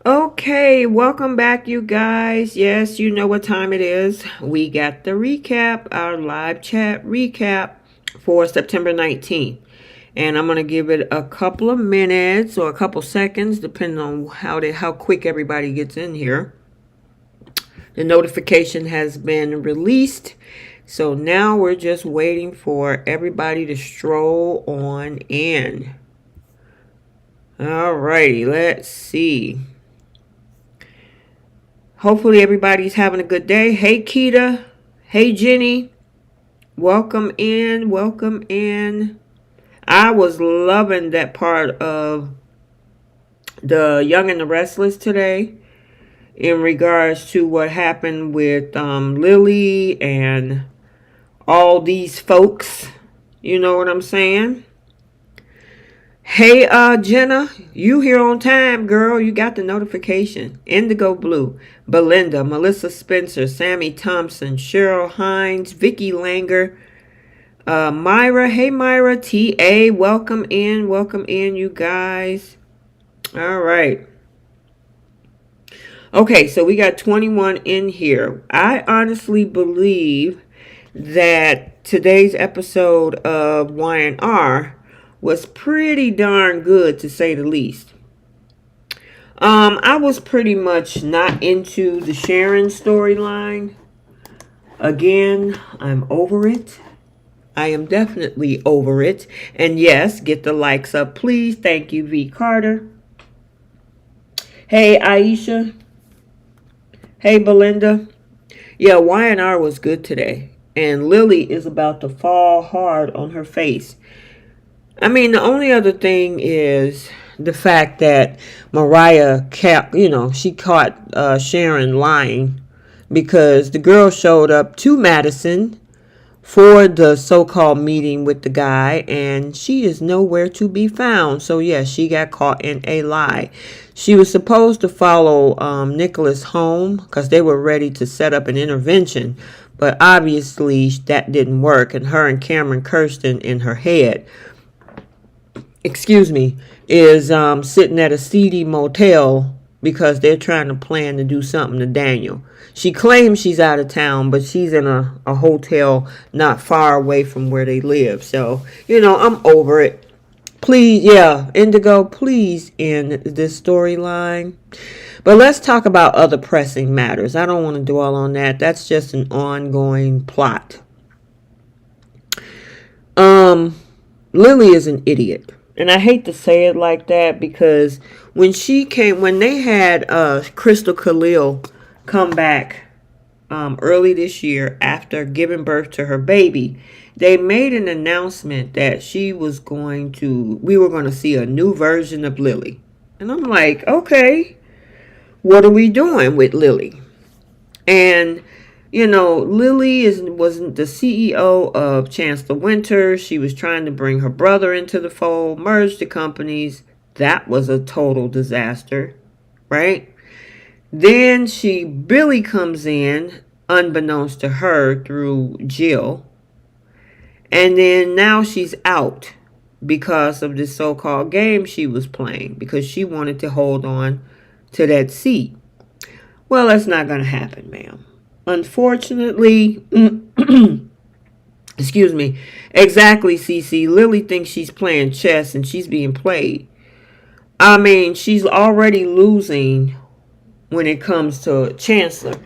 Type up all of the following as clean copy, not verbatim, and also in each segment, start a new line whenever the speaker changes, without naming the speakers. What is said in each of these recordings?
Okay, welcome back, you guys. Yes, you know what time it is. We got the recap, our live chat recap for September 19th. And I'm going to give it a couple of minutes or a couple seconds, depending on how quick everybody gets in here. The notification has been released. So now we're just waiting for everybody to stroll on in. Alrighty, let's see. Hopefully everybody's having a good day. Hey, Keita. Hey, Jenny. Welcome in. Welcome in. I was loving that part of the Young and the Restless today in regards to what happened with Lily and all these folks. You know what I'm saying? Hey, Jenna, you here on time, girl. You got the notification. Indigo Blue, Belinda, Melissa Spencer, Sammy Thompson, Cheryl Hines, Vicky Langer, Myra. Hey, Myra, T.A., welcome in, you guys. All right. Okay, so we got 21 in here. I honestly believe that today's episode of Y&R was pretty darn good, to say the least. I was pretty much not into the Sharon storyline. Again, I'm over it. I am definitely over it. And yes, get the likes up, please. Thank you, V. Carter. Hey, Aisha. Hey, Belinda. Yeah, Y&R was good today. And Lily is about to fall hard on her face. I mean, the only other thing is the fact that Mariah she caught Sharon lying because the girl showed up to Madison for the so-called meeting with the guy and she is nowhere to be found. So yeah, she got caught in a lie. She was supposed to follow Nicholas home because they were ready to set up an intervention, but obviously that didn't work, and her and Cameron Kirsten in her head is sitting at a seedy motel because they're trying to plan to do something to Daniel. She claims she's out of town, but she's in a hotel not far away from where they live. So, I'm over it. Please, yeah, Indigo, please end this storyline. But let's talk about other pressing matters. I don't want to dwell on that. That's just an ongoing plot. Lily is an idiot. And I hate to say it like that because when they had Crystal Khalil come back early this year after giving birth to her baby, they made an announcement that we were going to see a new version of Lily. And I'm like, okay, what are we doing with Lily? And Lily wasn't the CEO of Chancellor Winter. She was trying to bring her brother into the fold, merge the companies. That was a total disaster, right? Then Billy comes in, unbeknownst to her, through Jill. And then now she's out because of this so-called game she was playing, because she wanted to hold on to that seat. Well, that's not going to happen, ma'am. Unfortunately, excuse me, exactly, Cece. Lily thinks she's playing chess and she's being played. I mean, she's already losing when it comes to Chancellor,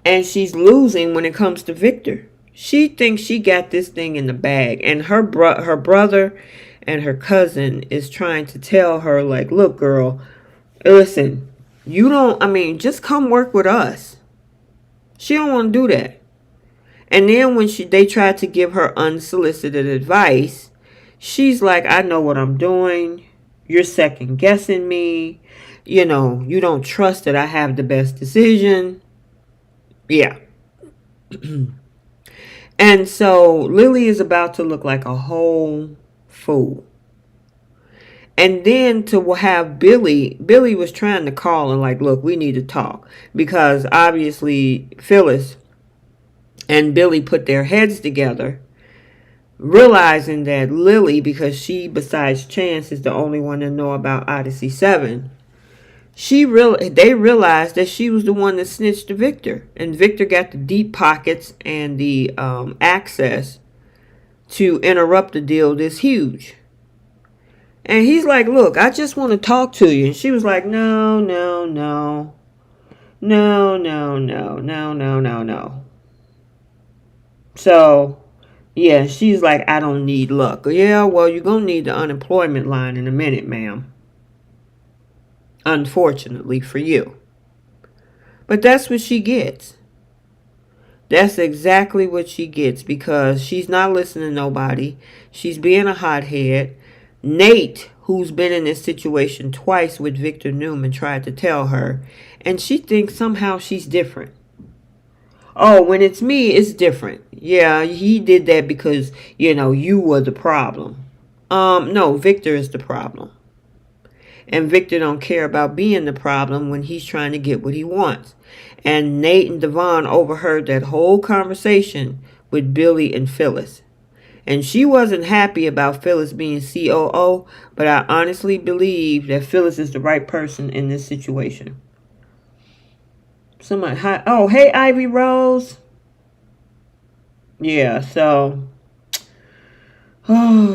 and she's losing when it comes to Victor. She thinks she got this thing in the bag, and her brother and her cousin is trying to tell her, like, look, girl, listen, just come work with us. She don't want to do that. And then when they tried to give her unsolicited advice, she's like, I know what I'm doing. You're second guessing me. You don't trust that I have the best decision. Yeah. And so Lily is about to look like a whole fool. And then to have Billy was trying to call and like, look, we need to talk. Because obviously Phyllis and Billy put their heads together, realizing that Lily, because she, besides Chance, is the only one to know about Odyssey 7, they realized that she was the one that snitched to Victor, and Victor got the deep pockets and the access to interrupt a deal this huge. And he's like, look, I just want to talk to you. And she was like, no, no, no. No, no, no, no, no, no, no. So, yeah, she's like, I don't need luck. Yeah, well, you're going to need the unemployment line in a minute, ma'am. Unfortunately for you. But that's what she gets. That's exactly what she gets, because she's not listening to nobody. She's being a hothead. Nate, who's been in this situation twice with Victor Newman, tried to tell her, and she thinks somehow she's different. Oh, when it's me, it's different. Yeah, he did that because, you were the problem. No, Victor is the problem. And Victor don't care about being the problem when he's trying to get what he wants. And Nate and Devon overheard that whole conversation with Billy and Phyllis. And she wasn't happy about Phyllis being COO, but I honestly believe that Phyllis is the right person in this situation. Somebody, hi, oh, hey, Ivy Rose. Yeah, so,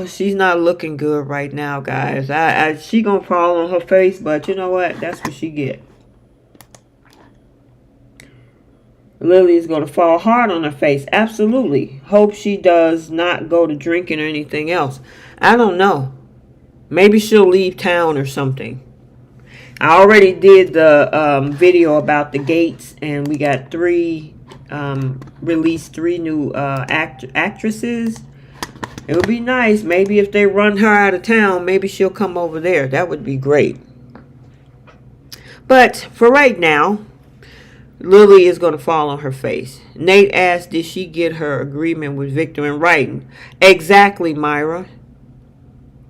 she's not looking good right now, guys. She gonna fall on her face, but you know what? That's what she get. Lily's going to fall hard on her face. Absolutely. Hope she does not go to drinking or anything else. I don't know. Maybe she'll leave town or something. I already did the video about the Gates, and we got released three new actresses. It would be nice. Maybe if they run her out of town, maybe she'll come over there. That would be great. But for right now, Lily is going to fall on her face. Nate asked, did she get her agreement with Victor in writing? Exactly, Myra.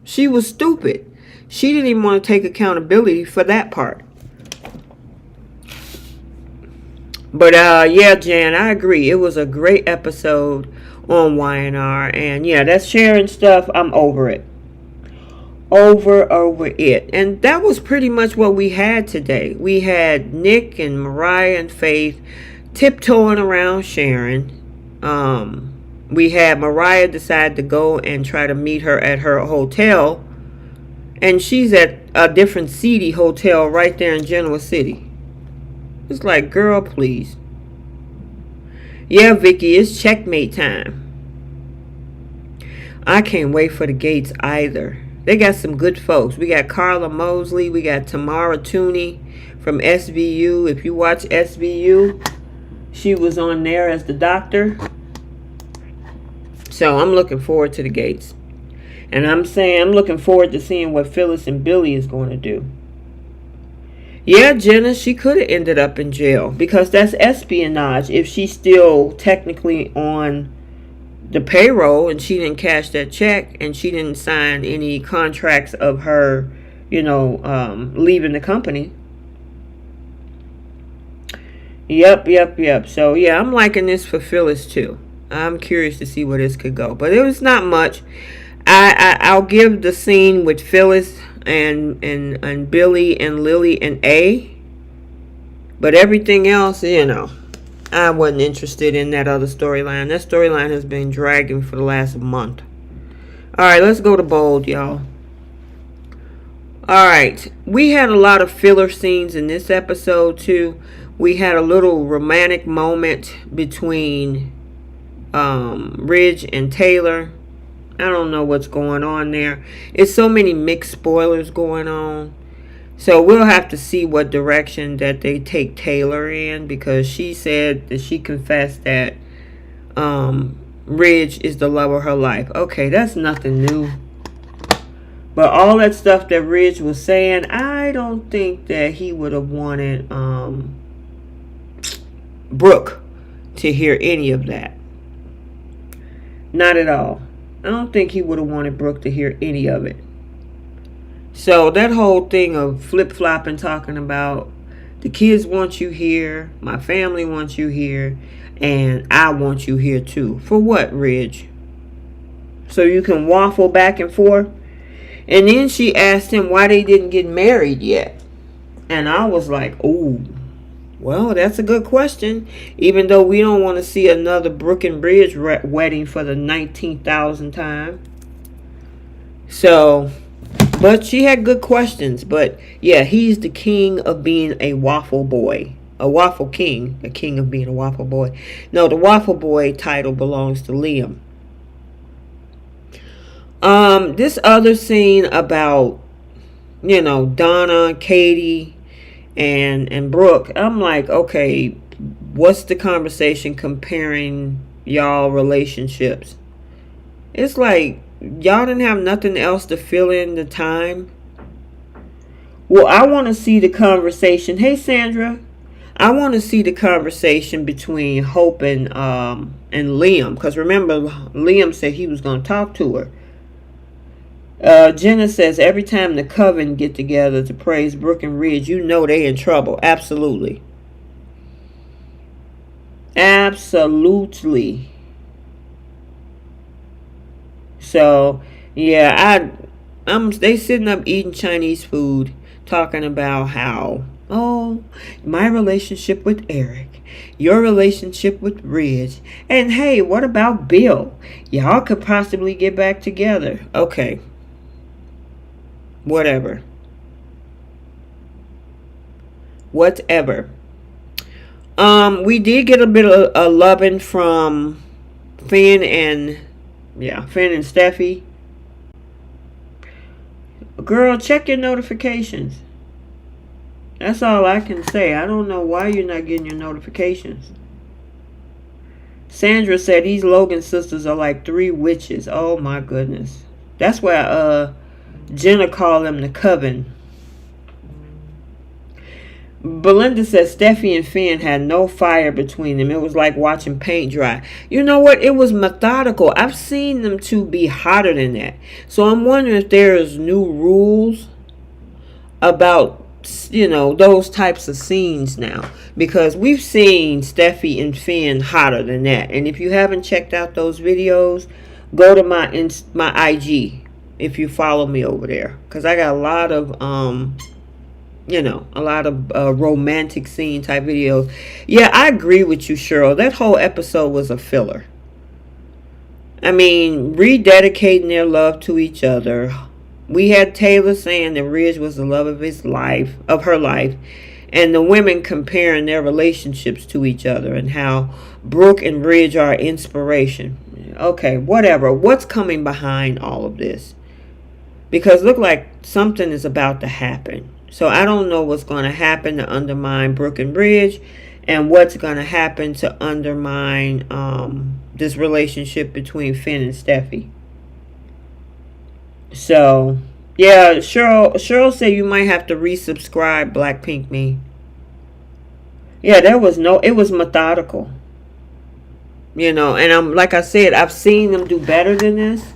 She was stupid. She didn't even want to take accountability for that part. But, yeah, Jan, I agree. It was a great episode on Y&R. And, yeah, that's Sharon stuff. I'm over it. Over it. And that was pretty much what we had today. We had Nick and Mariah and Faith tiptoeing around Sharon. We had Mariah decide to go and try to meet her at her hotel, and she's at a different seedy hotel right there in Genoa City. It's like, girl, please. Yeah, Vicky, it's checkmate time. I can't wait for the Gates either. They got some good folks. We got Carla Mosley. We got Tamara Tooney from SVU. If you watch SVU, she was on there as the doctor. So I'm looking forward to the Gates. And I'm looking forward to seeing what Phyllis and Billy is going to do. Yeah, Jenna, she could have ended up in jail because that's espionage if she's still technically on the payroll and she didn't cash that check and she didn't sign any contracts of her, leaving the company. Yep. So, yeah, I'm liking this for Phyllis, too. I'm curious to see where this could go. But it was not much. I'll give the scene with Phyllis and Billy and Lily an A. But everything else, I wasn't interested in that other storyline. That storyline has been dragging for the last month. Alright, let's go to Bold, y'all. Alright, we had a lot of filler scenes in this episode, too. We had a little romantic moment between Ridge and Taylor. I don't know what's going on there. It's so many mixed spoilers going on. So we'll have to see what direction that they take Taylor in, because she said that she confessed that Ridge is the love of her life. Okay, that's nothing new. But all that stuff that Ridge was saying, I don't think that he would have wanted Brooke to hear any of that. Not at all. I don't think he would have wanted Brooke to hear any of it. So that whole thing of flip-flopping, talking about the kids want you here, my family wants you here, and I want you here too. For what, Ridge? So you can waffle back and forth? And then she asked him why they didn't get married yet. And I was like, ooh, well, that's a good question. Even though we don't want to see another Brook and Bridge wedding for the 19,000th time. So, but she had good questions. But yeah, he's the king of being a waffle boy. A waffle king. A king of being a waffle boy. No, the waffle boy title belongs to Liam. This other scene about, Donna, Katie, and Brooke, I'm like, okay, what's the conversation comparing y'all relationships? It's like y'all didn't have nothing else to fill in the time. Well, I want to see the conversation. Hey, Sandra, I want to see the conversation between Hope and Liam, because remember, Liam said he was going to talk to her. Jenna says every time the coven get together to praise Brook and Ridge, they in trouble. Absolutely. Absolutely. So, yeah, they sitting up eating Chinese food, talking about how, my relationship with Eric, your relationship with Ridge, and hey, what about Bill? Y'all could possibly get back together. Okay. Whatever. We did get a bit of loving from Finn and Steffy. Girl, check your notifications. That's all I can say. I don't know why you're not getting your notifications. Sandra said these Logan sisters are like 3 witches. Oh my goodness. That's why Jenna called them the coven. Belinda says Steffy and Finn had no fire between them. It was like watching paint dry. You know what? It was methodical. I've seen them two be hotter than that. So I'm wondering if there's new rules about, those types of scenes now. Because we've seen Steffy and Finn hotter than that. And if you haven't checked out those videos, go to my IG if you follow me over there. Because I got a lot of romantic scene type videos. Yeah, I agree with you, Cheryl. That whole episode was a filler. I mean, rededicating their love to each other. We had Taylor saying that Ridge was the love of her life, and the women comparing their relationships to each other and how Brooke and Ridge are inspiration. Okay, whatever. What's coming behind all of this? Because it look like something is about to happen. So I don't know what's going to happen to undermine Brook and Bridge, and what's going to happen to undermine this relationship between Finn and Steffy. So, yeah, Cheryl said you might have to resubscribe, Blackpink Me. Yeah, it was methodical. And like I said, I've seen them do better than this.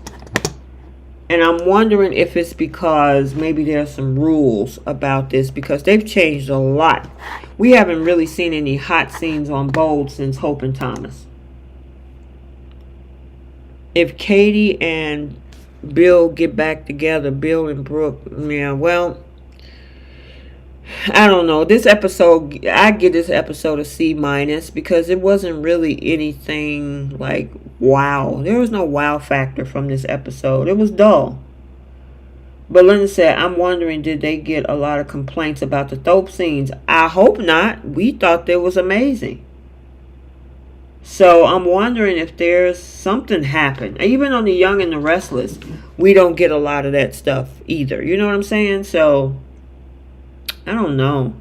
And I'm wondering if it's because maybe there's some rules about this, because they've changed a lot. We haven't really seen any hot scenes on Bold since Hope and Thomas. If Katie and Bill get back together, Bill and Brooke, well, I don't know. This episode, I give this episode a C- because it wasn't really anything like wow. There was no wow factor from this episode. It was dull. Belinda said, I'm wondering, did they get a lot of complaints about the Thope scenes? I hope not. We thought they was amazing. So I'm wondering if there's something happened. Even on The Young and the Restless, we don't get a lot of that stuff either. You know what I'm saying? So I don't know.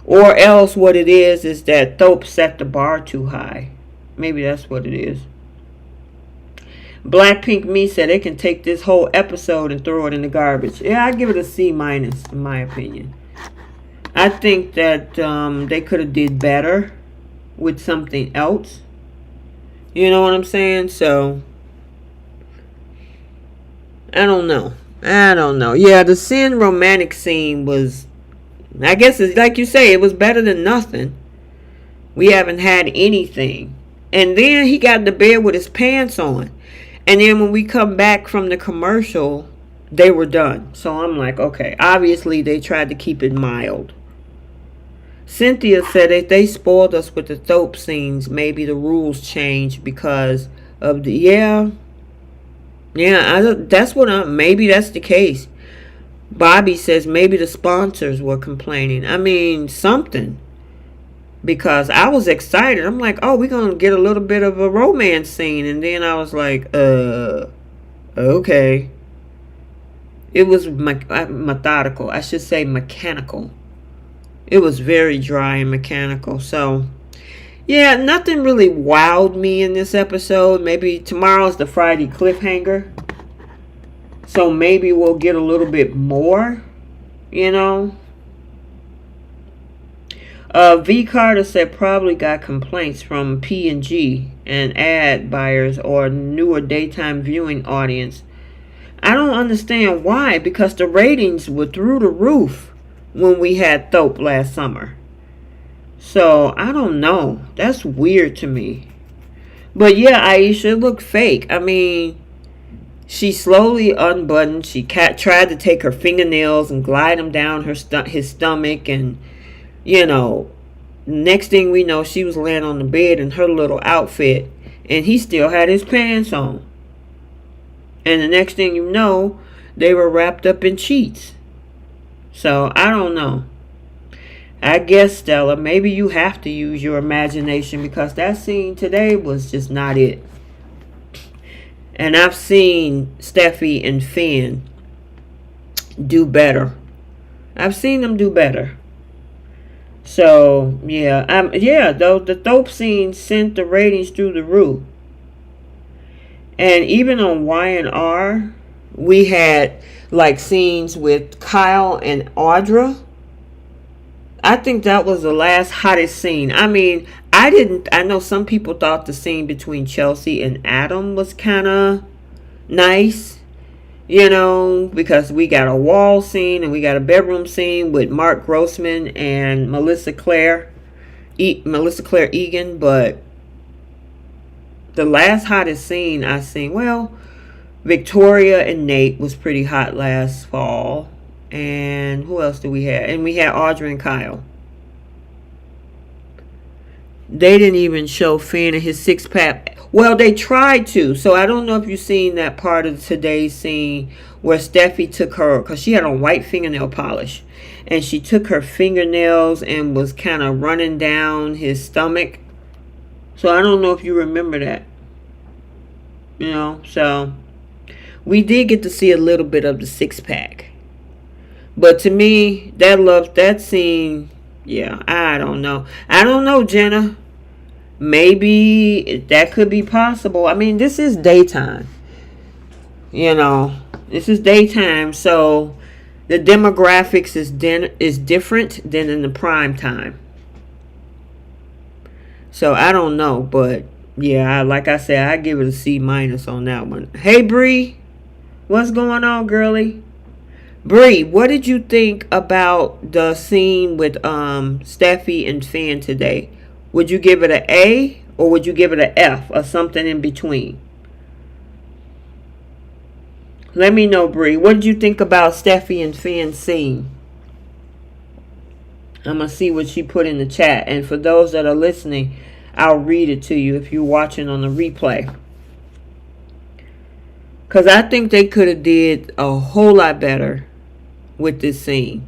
Or else what it is that Thope set the bar too high. Maybe that's what it is. Blackpink Me said they can take this whole episode and throw it in the garbage. Yeah, I give it a C- in my opinion. I think that they could have did better with something else. You know what I'm saying? So I don't know. Yeah, the SINN romantic scene was, I guess it's like you say, it was better than nothing. We haven't had anything. And then he got into bed with his pants on. And then when we come back from the commercial, they were done. So I'm like, okay, obviously they tried to keep it mild. Cynthia said if they spoiled us with the Thope scenes, maybe the rules changed because of the that's what maybe that's the case. Bobby says maybe the sponsors were complaining. I mean, something. Because I was excited. I'm like, oh, we're going to get a little bit of a romance scene. And then I was like, okay. It was methodical. I should say mechanical. It was very dry and mechanical. So, yeah, nothing really wowed me in this episode. Maybe tomorrow's the Friday cliffhanger. So maybe we'll get a little bit more, you know. V. Carter said probably got complaints from P&G and ad buyers or newer daytime viewing audience. I don't understand why, because the ratings were through the roof when we had Thope last summer. So, I don't know. That's weird to me. But yeah, Aisha, it looked fake. I mean, she slowly unbuttoned. She tried to take her fingernails and glide them down his stomach. And, you know, next thing we know, she was laying on the bed in her little outfit. And he still had his pants on. And the next thing you know, they were wrapped up in sheets. So, I don't know. I guess, Stella, maybe you have to use your imagination because that scene today was just not it. And I've seen Steffy and Finn do better. I've seen them do better. So, yeah, though the Thope scene sent the ratings through the roof. And even on Y&R, we had like scenes with Kyle and Audra. I think that was the last hottest scene. I mean, I know some people thought the scene between Chelsea and Adam was kind of nice, you know, because we got a wall scene and we got a bedroom scene with Mark Grossman and Melissa Claire Egan, but the last hottest scene I seen, well, Victoria and Nate was pretty hot last fall. And who else do we have? And we had Audra and Kyle. They didn't even show Finn and his six-pack. Well, they tried to. So I don't know if you've seen that part of today's scene where Steffi took her, because she had on white fingernail polish. And she took her fingernails and was kind of running down his stomach. So I don't know if you remember that. You know, so we did get to see a little bit of the six-pack. But to me, that scene, yeah, I don't know. I don't know, Jenna. Maybe that could be possible. I mean, this is daytime. You know, this is daytime, so the demographics is different than in the prime time. So I don't know, but yeah, like I said, I give it a C- on that one. Hey, Bree, what's going on, girlie? Bree, what did you think about the scene with Steffi and Finn today? Would you give it an A or would you give it an F or something in between? Let me know, Bree. What did you think about Steffi and Finn's scene? I'm going to see what she put in the chat. And for those that are listening, I'll read it to you if you're watching on the replay. Because I think they could have did a whole lot better with this scene.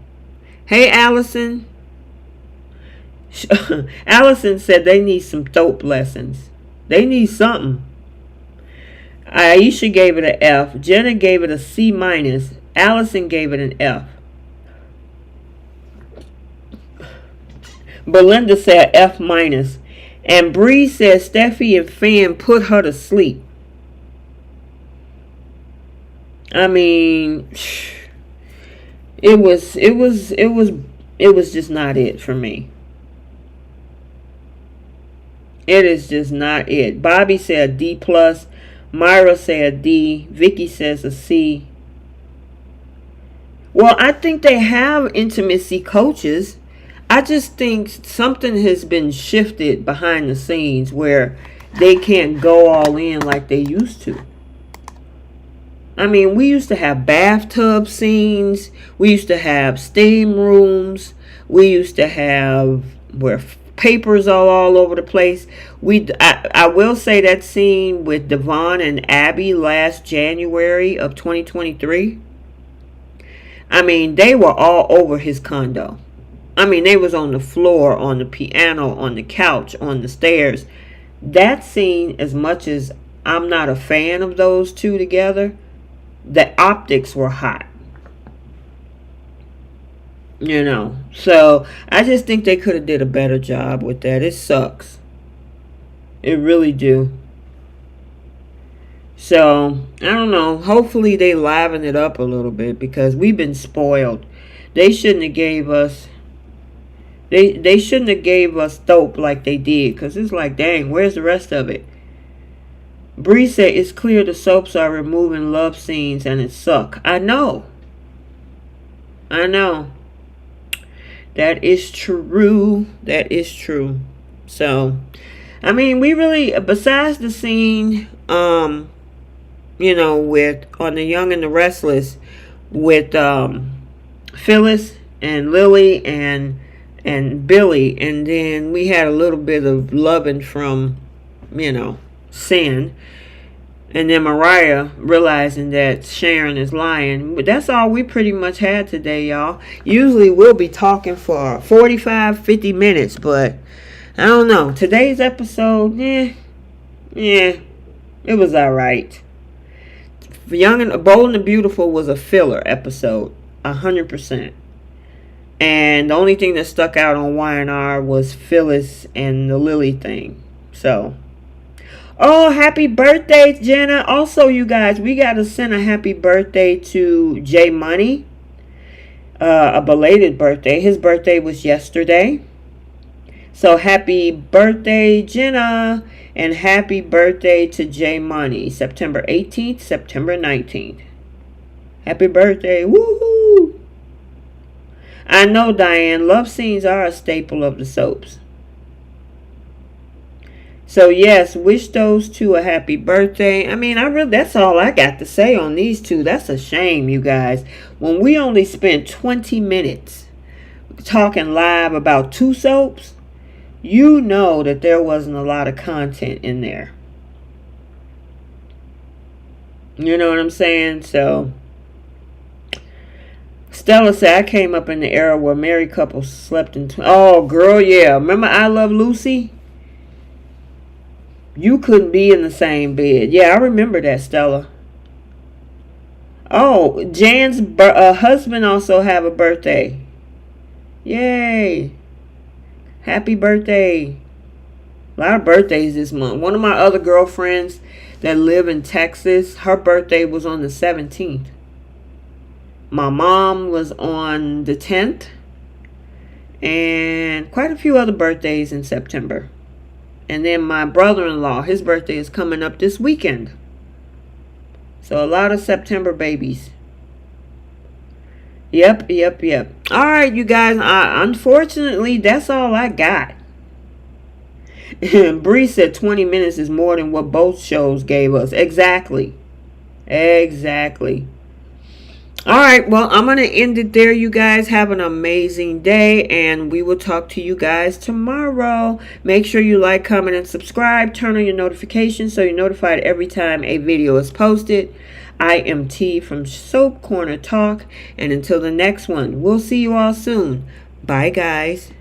Hey, Allison. Allison said they need some Thope lessons. They need something. Aisha gave it an F. Jenna gave it a C-. Allison gave it an F. Belinda said F-. And Bree said Steffi and Finn put her to sleep. I mean, it was just not it for me. It is just not it. Bobby said D+. Myra said D. Vicky says a C. Well, I think they have intimacy coaches. I just think something has been shifted behind the scenes where they can't go all in like they used to. I mean, we used to have bathtub scenes. We used to have steam rooms. We used to have where papers all over the place. I will say that scene with Devon and Abby last January of 2023. I mean, they were all over his condo. I mean, they was on the floor, on the piano, on the couch, on the stairs. That scene, as much as I'm not a fan of those two together, the optics were hot. You know, so I just think they could have did a better job with that. It sucks. It really do. So, I don't know. Hopefully they liven it up a little bit because we've been spoiled. They shouldn't have gave us they shouldn't have gave us dope like they did, because it's like, dang, where's the rest of it? Bree said it's clear the soaps are removing love scenes and it suck. I know. That is true. That is true. So, I mean, we really, besides the scene, you know, with on The Young and the Restless, with Phyllis and Lily and Billy, and then we had a little bit of loving from, you know, SINN, and then Mariah realizing that Sharon is lying. But that's all we pretty much had today, y'all. Usually we'll be talking for 45-50 minutes, but I don't know. Today's episode, yeah, it was alright. Young and Bold and the Beautiful was a filler episode, 100%. And the only thing that stuck out on Y&R was Phyllis and the Lily thing. So, oh, happy birthday, Jenna. Also, you guys, we got to send a happy birthday to J Money. A belated birthday. His birthday was yesterday. So, happy birthday, Jenna. And happy birthday to J Money. September 18th, September 19th. Happy birthday. Woohoo! I know, Diane, love scenes are a staple of the soaps. So, yes, wish those two a happy birthday. I mean, that's all I got to say on these two. That's a shame, you guys. When we only spent 20 minutes talking live about two soaps, you know that there wasn't a lot of content in there. You know what I'm saying? So, Stella said, I came up in the era where married couples slept in... Oh, girl, yeah. Remember I Love Lucy? You couldn't be in the same bed. Yeah, I remember that, Stella. Oh, Jan's husband also have a birthday. Yay. Happy birthday. A lot of birthdays this month. One of my other girlfriends that live in Texas, her birthday was on the 17th. My mom was on the 10th. And quite a few other birthdays in September. And then my brother-in-law, his birthday is coming up this weekend. So a lot of September babies. Yep. All right, you guys. Unfortunately, that's all I got. Bree said 20 minutes is more than what both shows gave us. Exactly. All right, well, I'm going to end it there, you guys. Have an amazing day, and we will talk to you guys tomorrow. Make sure you like, comment, and subscribe. Turn on your notifications so you're notified every time a video is posted. I am T from Soap Corner Talk, and until the next one, we'll see you all soon. Bye, guys.